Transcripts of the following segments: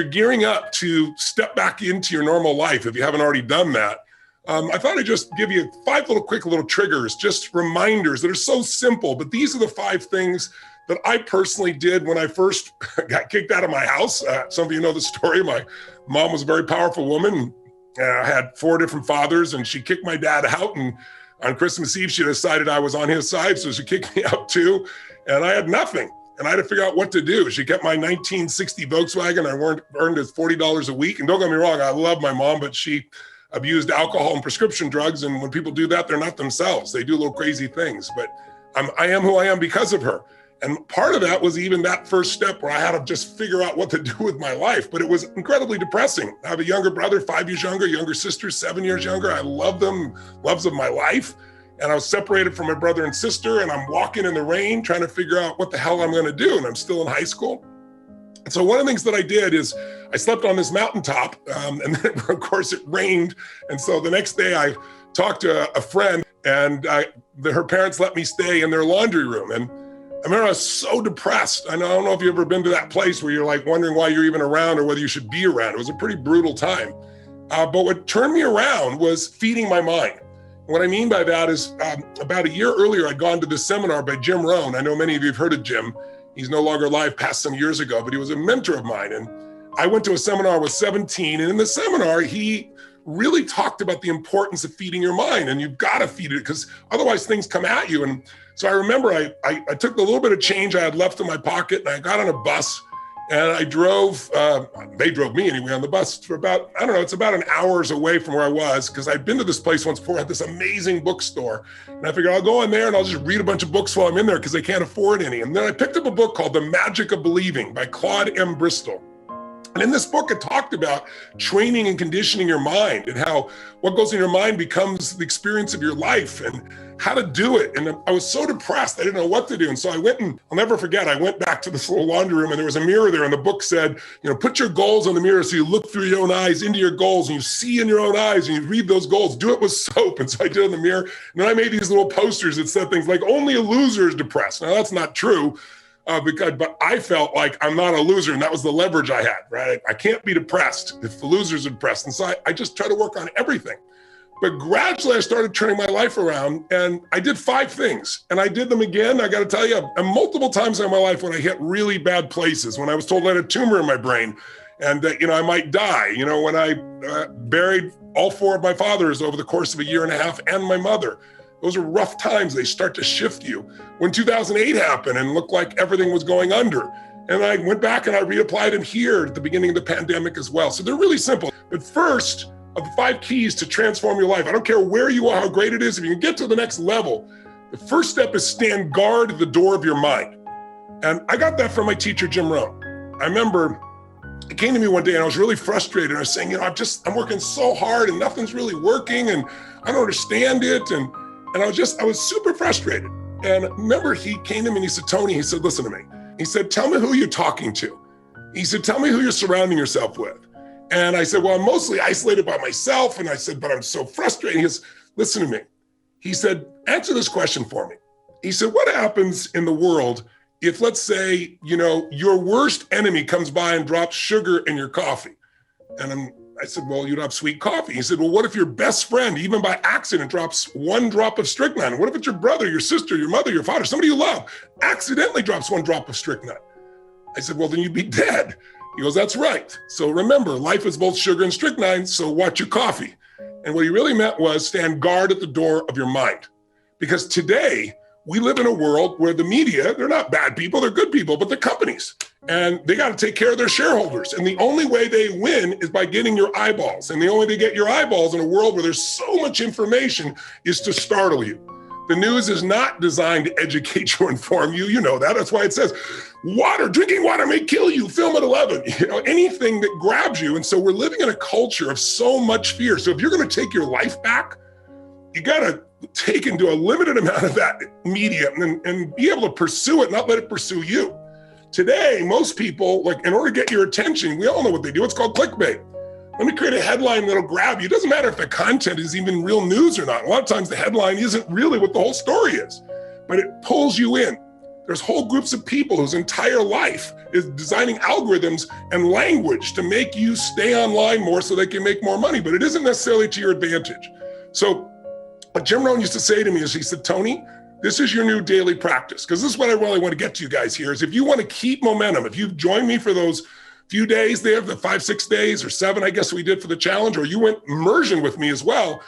you're gearing up to step back into your normal life, if you haven't already done that, I thought I'd just give you 5 quick little triggers, just reminders that are so simple, but these are the 5 things that I personally did when I first got kicked out of my house. Some of you know the story. My mom was a very powerful woman. I had 4 different fathers, and she kicked my dad out, and on Christmas Eve, she decided I was on his side, so she kicked me out too, and I had nothing. And I had to figure out what to do. She kept my 1960 Volkswagen. I earned it $40 a week. And don't get me wrong, I love my mom, but she abused alcohol and prescription drugs. And when people do that, they're not themselves. They do little crazy things. But I am who I am because of her. And part of that was even that first step where I had to just figure out what to do with my life. But it was incredibly depressing. I have a younger brother, 5 years younger sister, 7 years younger. I love them, loves of my life. And I was separated from my brother and sister, and I'm walking in the rain trying to figure out what the hell I'm going to do. And I'm still in high school. And so one of the things that I did is I slept on this mountaintop, and then of course it rained. And so the next day I talked to a friend, and her parents let me stay in their laundry room. And I remember I was so depressed. I don't know if you've ever been to that place where you're like wondering why you're even around or whether you should be around. It was a pretty brutal time. But what turned me around was feeding my mind. What I mean by that is about a year earlier, I'd gone to this seminar by Jim Rohn. I know many of you have heard of Jim. He's no longer alive, passed some years ago, but he was a mentor of mine. And I went to a seminar with 17. And in the seminar, he really talked about the importance of feeding your mind. And you've got to feed it because otherwise things come at you. And so I remember I took the little bit of change I had left in my pocket, and I got on a bus. And I drove, they drove me anyway on the bus for about, it's about an hour's away from where I was, because I'd been to this place once before, had this amazing bookstore. And I figured I'll go in there and I'll just read a bunch of books while I'm in there because they can't afford any. And then I picked up a book called The Magic of Believing by Claude M. Bristol. And in this book, it talked about training and conditioning your mind and how what goes in your mind becomes the experience of your life and how to do it. And I was so depressed, I didn't know what to do. And so I went and I'll never forget, I went back to this little laundry room and there was a mirror there. And the book said, put your goals on the mirror so you look through your own eyes into your goals and you see in your own eyes and you read those goals. Do it with soap. And so I did it in the mirror. And then I made these little posters that said things like, only a loser is depressed. Now that's not true. But I felt like I'm not a loser, and that was the leverage I had, right? I can't be depressed if the losers are depressed. And so I just try to work on everything. But gradually I started turning my life around, and I did 5 things, and I did them again. I got to tell you, multiple times in my life when I hit really bad places, when I was told I had a tumor in my brain and that, I might die, when I buried all 4 of my fathers over the course of a year and a half and my mother. Those are rough times. They start to shift you. When 2008 happened and looked like everything was going under, and I went back and I reapplied them here at the beginning of the pandemic as well. So they're really simple. But first of the 5 keys to transform your life, I don't care where you are, how great it is, if you can get to the next level, the first step is stand guard at the door of your mind. And I got that from my teacher, Jim Rohn. I remember it came to me one day and I was really frustrated. I was saying, I'm working so hard and nothing's really working and I don't understand it. And I was super frustrated. And remember, he came to me and he said, Tony, he said, listen to me. He said, tell me who you're talking to. He said, tell me who you're surrounding yourself with. And I said, well, I'm mostly isolated by myself. And I said, but I'm so frustrated. He says, listen to me. He said, answer this question for me. He said, what happens in the world if, let's say, your worst enemy comes by and drops sugar in your coffee? And I said, well, you'd have sweet coffee. He said, well, what if your best friend, even by accident, drops 1 drop of strychnine? What if it's your brother, your sister, your mother, your father, somebody you love, accidentally drops 1 drop of strychnine? I said, well, then you'd be dead. He goes, that's right. So remember, life is both sugar and strychnine, so watch your coffee. And what he really meant was stand guard at the door of your mind. Because today, we live in a world where the media, they're not bad people, they're good people, but they're companies. And they got to take care of their shareholders. And the only way they win is by getting your eyeballs. And the only way they get your eyeballs in a world where there's so much information is to startle you. The news is not designed to educate you or inform you. You know that. That's why it says drinking water may kill you. Film at 11. Anything that grabs you. And so we're living in a culture of so much fear. So if you're going to take your life back, you got to take into a limited amount of that media and be able to pursue it, not let it pursue you. Today, most people, in order to get your attention, we all know what they do. It's called clickbait. Let me create a headline that'll grab you. It doesn't matter if the content is even real news or not. A lot of times the headline isn't really what the whole story is, but it pulls you in. There's whole groups of people whose entire life is designing algorithms and language to make you stay online more so they can make more money, but it isn't necessarily to your advantage. So what Jim Rohn used to say to me is, he said, Tony, this is your new daily practice. Because this is what I really want to get to you guys here is, if you want to keep momentum, if you've joined me for those few days there, the 5-6 days or 7, I guess we did for the challenge, or you went immersion with me as well,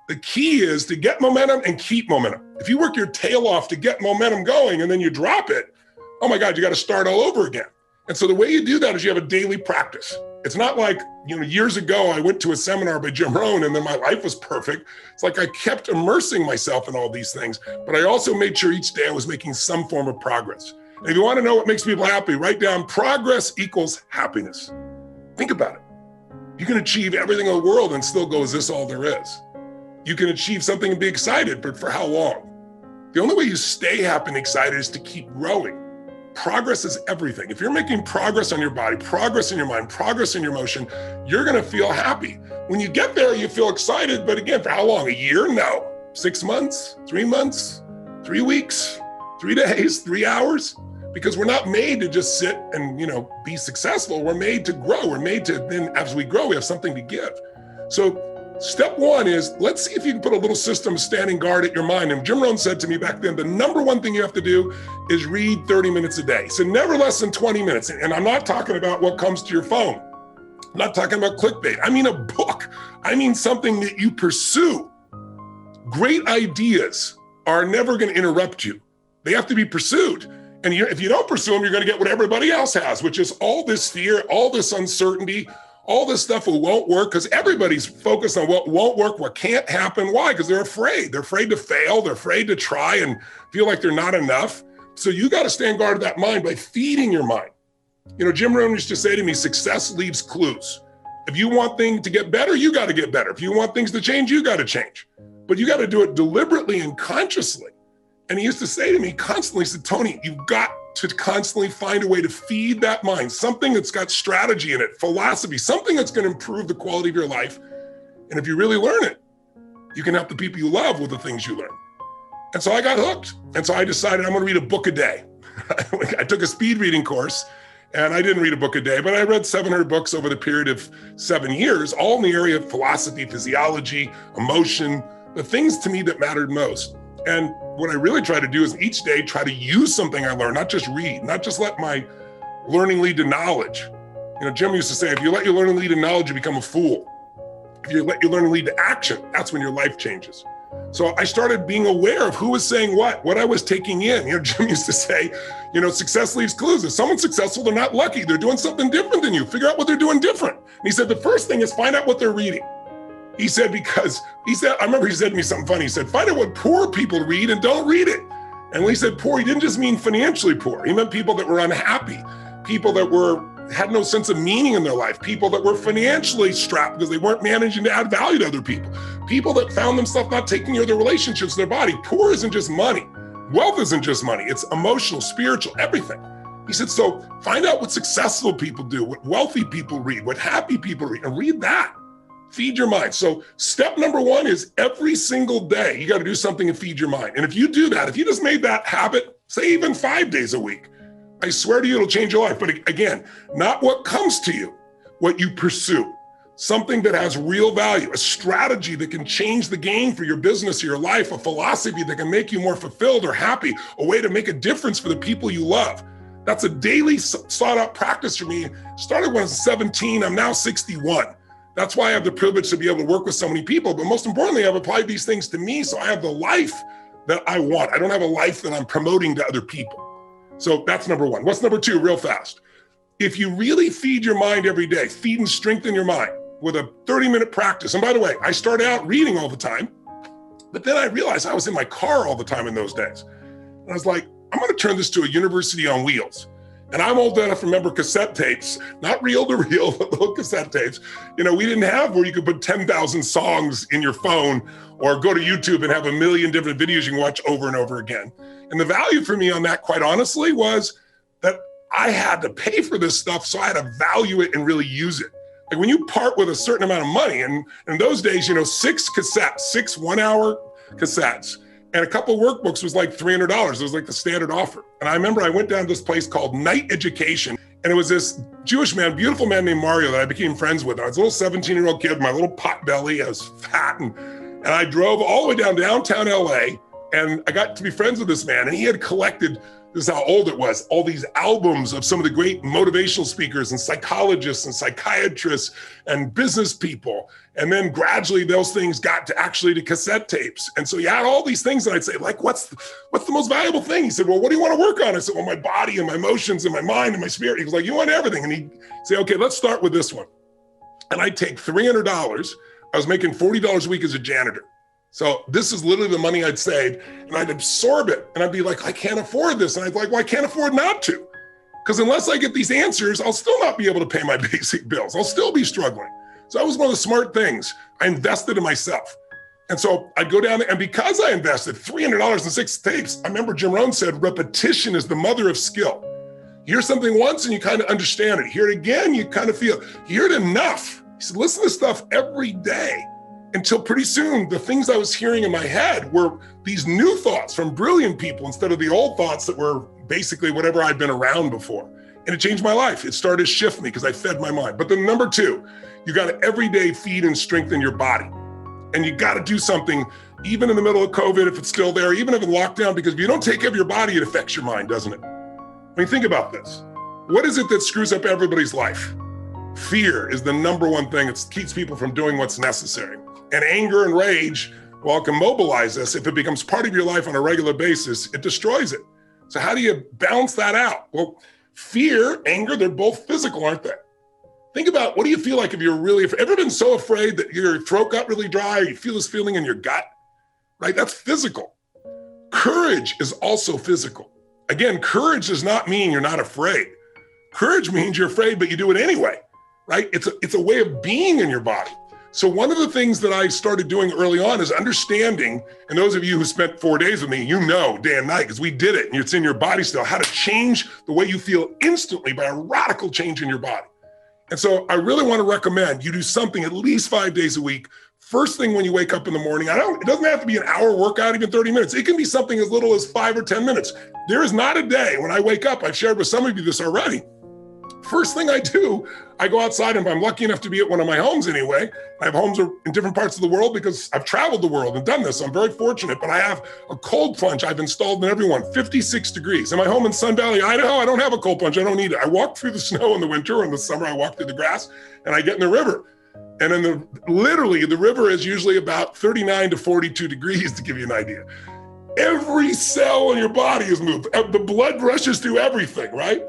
the key is to get momentum and keep momentum. If you work your tail off to get momentum going and then you drop it, oh my God, you got to start all over again. And so the way you do that is you have a daily practice. It's not like, years ago I went to a seminar by Jim Rohn and then my life was perfect. It's like I kept immersing myself in all these things, but I also made sure each day I was making some form of progress. And if you want to know what makes people happy, write down progress equals happiness. Think about it. You can achieve everything in the world and still go, is this all there is? You can achieve something and be excited, but for how long? The only way you stay happy and excited is to keep growing. Progress is everything. If you're making progress on your body, progress in your mind, progress in your emotion, you're going to feel happy. When you get there, you feel excited, but again, for how long? A year? No. 6 months, 3 months, 3 weeks, 3 days, 3 hours? Because we're not made to just sit and, be successful. We're made to grow. We're made to then, as we grow, we have something to give. So step one is, let's see if you can put a little system standing guard at your mind. And Jim Rohn said to me back then, the number one thing you have to do is read 30 minutes a day. So never less than 20 minutes. And I'm not talking about what comes to your phone. I'm not talking about clickbait. I mean a book. I mean something that you pursue. Great ideas are never going to interrupt you. They have to be pursued. And if you don't pursue them, you're going to get what everybody else has, which is all this fear, all this uncertainty, all this stuff won't work, because everybody's focused on what won't work, what can't happen. Why? Because they're afraid. They're afraid to fail. They're afraid to try and feel like they're not enough. So you got to stand guard of that mind by feeding your mind. Jim Rohn used to say to me, success leaves clues. If you want things to get better, you got to get better. If you want things to change, you got to change. But you got to do it deliberately and consciously. And he used to say to me constantly, he said, Tony, you've got to constantly find a way to feed that mind, something that's got strategy in it, philosophy, something that's going to improve the quality of your life. And if you really learn it, you can help the people you love with the things you learn. And so I got hooked. And so I decided I'm going to read a book a day. I took a speed reading course, and I didn't read a book a day, but I read 700 books over the period of 7 years, all in the area of philosophy, physiology, emotion, the things to me that mattered most. And what I really try to do is each day try to use something I learned, not just read, not just let my learning lead to knowledge. Jim used to say, if you let your learning lead to knowledge, you become a fool. If you let your learning lead to action, that's when your life changes. So I started being aware of who was saying what I was taking in. Jim used to say, success leaves clues. If someone's successful, they're not lucky. They're doing something different than you. Figure out what they're doing different. And he said, the first thing is find out what they're reading. He said, I remember he said to me something funny. He said, find out what poor people read and don't read it. And when he said poor, he didn't just mean financially poor. He meant people that were unhappy, people that had no sense of meaning in their life, people that were financially strapped because they weren't managing to add value to other people, people that found themselves not taking care of their relationships, their body. Poor isn't just money. Wealth isn't just money. It's emotional, spiritual, everything. He said, so find out what successful people do, what wealthy people read, what happy people read, and read that. Feed your mind. So step number one is every single day, you got to do something to feed your mind. And if you do that, if you just made that habit, say even 5 days a week, I swear to you, it'll change your life. But again, not what comes to you, what you pursue, something that has real value, a strategy that can change the game for your business or your life, a philosophy that can make you more fulfilled or happy, a way to make a difference for the people you love. That's a daily sought out practice for me. Started when I was 17, I'm now 61. That's why I have the privilege to be able to work with so many people. But most importantly, I've applied these things to me, so I have the life that I want. I don't have a life that I'm promoting to other people. So that's number one. What's number two, real fast? If you really feed your mind every day, feed and strengthen your mind with a 30-minute practice. And by the way, I started out reading all the time, but then I realized I was in my car all the time in those days. And I was like, I'm going to turn this to a university on wheels. And I'm old enough to remember cassette tapes, not reel to reel, but little cassette tapes. We didn't have where you could put 10,000 songs in your phone or go to YouTube and have a million different videos you can watch over and over again. And the value for me on that, quite honestly, was that I had to pay for this stuff, so I had to value it and really use it. Like when you part with a certain amount of money, and in those days, 6 cassettes, 6 one-hour cassettes, And a couple of workbooks was like $300. It was like the standard offer. And I remember I went down to this place called Night Education. And it was this Jewish man, beautiful man named Mario that I became friends with. I was a little 17-year-old kid, my little pot belly. I was fat. And I drove all the way down downtown LA. And I got to be friends with this man. And he had collected, this is how old it was, all these albums of some of the great motivational speakers and psychologists and psychiatrists and business people. And then gradually those things got to actually to cassette tapes. And so he had all these things, and I'd say, like, what's the most valuable thing? He said, well, what do you want to work on? I said, well, my body and my emotions and my mind and my spirit. He was like, you want everything. And he'd say, okay, let's start with this one. And I'd take $300. I was making $40 a week as a janitor. So this is literally the money I'd save, and I'd absorb it. And I'd be like, I can't afford this. And I'd be like, well, I can't afford not to. Because unless I get these answers, I'll still not be able to pay my basic bills. I'll still be struggling. So that was one of the smart things. I invested in myself. And so I'd go down there, and because I invested $300 in 6 tapes, I remember Jim Rohn said, repetition is the mother of skill. You hear something once and you kind of understand it. You hear it again, you kind of feel, you hear it enough. He said, listen to stuff every day until pretty soon the things I was hearing in my head were these new thoughts from brilliant people instead of the old thoughts that were basically whatever I'd been around before. And it changed my life. It started to shift me because I fed my mind. But then number 2, you got to every day feed and strengthen your body. And you got to do something, even in the middle of COVID, if it's still there, even if it's lockdown, because if you don't take care of your body, it affects your mind, doesn't it? I mean, think about this. What is it that screws up everybody's life? Fear is the number one thing that keeps people from doing what's necessary. And anger and rage, while it can mobilize us, if it becomes part of your life on a regular basis, it destroys it. So how do you balance that out? Well, fear, anger, they're both physical, aren't they? Think about, what do you feel like if you're really afraid? Ever been so afraid that your throat got really dry, or you feel this feeling in your gut, right? That's physical. Courage is also physical. Again, courage does not mean you're not afraid. Courage means you're afraid, but you do it anyway, right? It's a way of being in your body. So one of the things that I started doing early on is understanding, and those of you who spent 4 days with me, you know day and night, because we did it, and it's in your body still, how to change the way you feel instantly by a radical change in your body. And so I really want to recommend you do something at least 5 days a week. First thing when you wake up in the morning, it doesn't have to be an hour workout, even 30 minutes. It can be something as little as 5 or 10 minutes. There is not a day when I wake up, I've shared with some of you this already. First thing I do, I go outside, and if I'm lucky enough to be at one of my homes anyway, I have homes in different parts of the world because I've traveled the world and done this. So I'm very fortunate, but I have a cold plunge I've installed in everyone, 56 degrees. In my home in Sun Valley, Idaho, I don't have a cold plunge. I don't need it. I walk through the snow in the winter, or in the summer, I walk through the grass, and I get in the river. And literally, the river is usually about 39 to 42 degrees, to give you an idea. Every cell in your body is moved. The blood rushes through everything, right?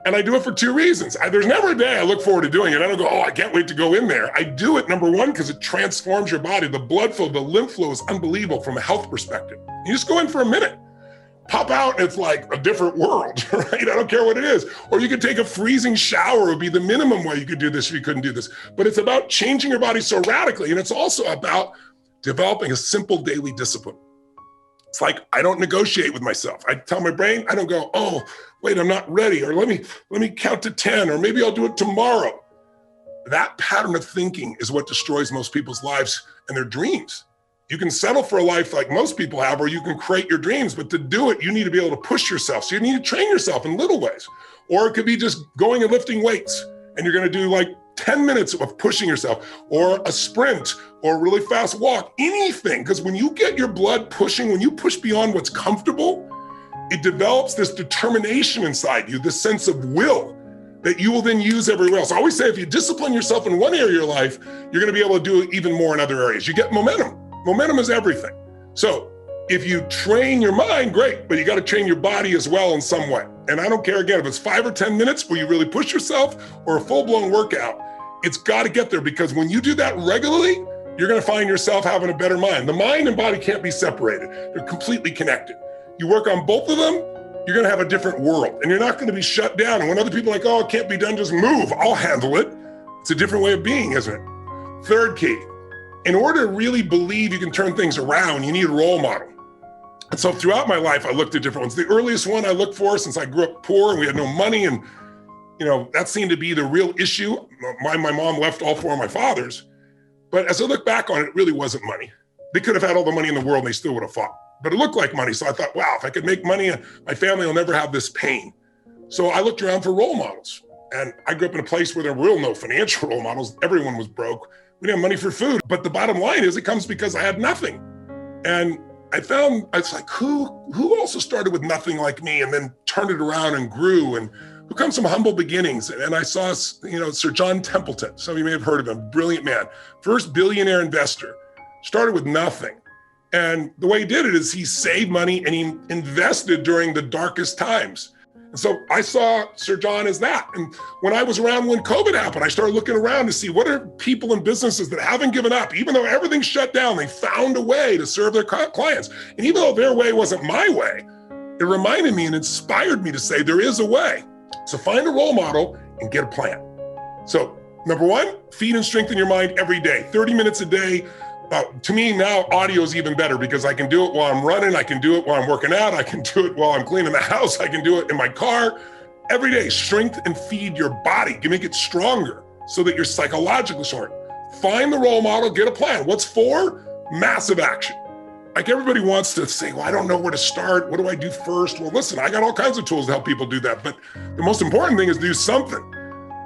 And I do it for 2 reasons. There's never a day I look forward to doing it. I don't go, oh, I can't wait to go in there. I do it, number 1, because it transforms your body. The blood flow, the lymph flow is unbelievable from a health perspective. You just go in for a minute, pop out, and it's like a different world, right? I don't care what it is. Or you could take a freezing shower, would be the minimum way you could do this if you couldn't do this. But it's about changing your body so radically. And it's also about developing a simple daily discipline. It's like, I don't negotiate with myself. I tell my brain, I don't go, oh, wait, I'm not ready. Or let me count to 10, or maybe I'll do it tomorrow. That pattern of thinking is what destroys most people's lives and their dreams. You can settle for a life like most people have, or you can create your dreams, but to do it, you need to be able to push yourself. So you need to train yourself in little ways. Or it could be just going and lifting weights, and you're gonna do like 10 minutes of pushing yourself, or a sprint, or a really fast walk, anything. Because when you get your blood pushing, when you push beyond what's comfortable, it develops this determination inside you, this sense of will that you will then use everywhere else. I always say, if you discipline yourself in one area of your life, you're gonna be able to do even more in other areas. You get momentum. Momentum is everything. So if you train your mind, great, but you got to train your body as well in some way. And I don't care, again, if it's 5 or 10 minutes where you really push yourself, or a full-blown workout, it's got to get there, because when you do that regularly, you're going to find yourself having a better mind. The mind and body can't be separated. They're completely connected. You work on both of them, you're going to have a different world, and you're not going to be shut down. And when other people are like, oh, it can't be done, just move, I'll handle it. It's a different way of being, isn't it? Third key, in order to really believe you can turn things around, you need a role model. And so throughout my life, I looked at different ones. The earliest one I looked for, since I grew up poor and we had no money, and that seemed to be the real issue. My mom left all 4 of my fathers. But as I look back on it, it really wasn't money. They could have had all the money in the world and they still would have fought. but it looked like money. So I thought, wow, if I could make money, my family will never have this pain. So I looked around for role models. And I grew up in a place where there were no financial role models. Everyone was broke. We didn't have money for food. But the bottom line is it comes because I had nothing. And I found, it's like, who also started with nothing like me and then turned it around and grew, and who comes from humble beginnings. And I saw, Sir John Templeton. Some of you may have heard of him, brilliant man. First billionaire investor, started with nothing. And the way he did it is he saved money and he invested during the darkest times. And so I saw Sir John as that. And when I was around when COVID happened, I started looking around to see what are people and businesses that haven't given up. Even though everything's shut down, they found a way to serve their clients. And even though their way wasn't my way, it reminded me and inspired me to say there is a way. So find a role model and get a plan. So number one, feed and strengthen your mind every day, 30 minutes a day. To me now, audio is even better because I can do it while I'm running. I can do it while I'm working out. I can do it while I'm cleaning the house. I can do it in my car. Every day, strength and feed your body. You make it stronger so that you're psychologically strong. Find the role model, get a plan. What's for? Massive action. Like everybody wants to say, well, I don't know where to start. What do I do first? Well, listen, I got all kinds of tools to help people do that. But the most important thing is do something.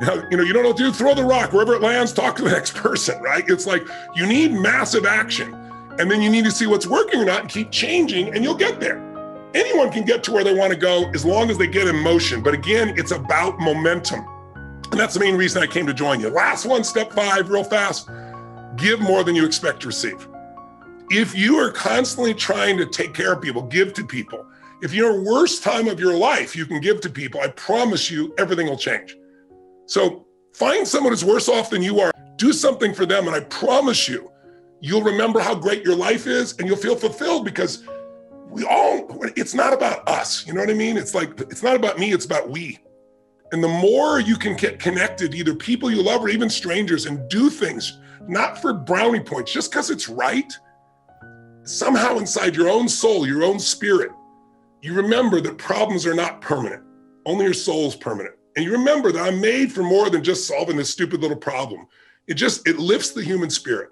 You don't know what to do, throw the rock. Wherever it lands, talk to the next person, right? It's like you need massive action. And then you need to see what's working or not and keep changing, and you'll get there. Anyone can get to where they want to go as long as they get in motion. But again, it's about momentum. And that's the main reason I came to join you. Last one, step 5, real fast. Give more than you expect to receive. If you are constantly trying to take care of people, give to people. If you're worst time of your life, you can give to people. I promise you, everything will change. So find someone who's worse off than you are, do something for them. And I promise you, you'll remember how great your life is and you'll feel fulfilled because it's not about us. You know what I mean? It's like, it's not about me, it's about we. And the more you can get connected, either people you love or even strangers, and do things, not for brownie points, just because it's right, somehow inside your own soul, your own spirit, you remember that problems are not permanent. Only your soul's permanent. And you remember that I'm made for more than just solving this stupid little problem. It lifts the human spirit.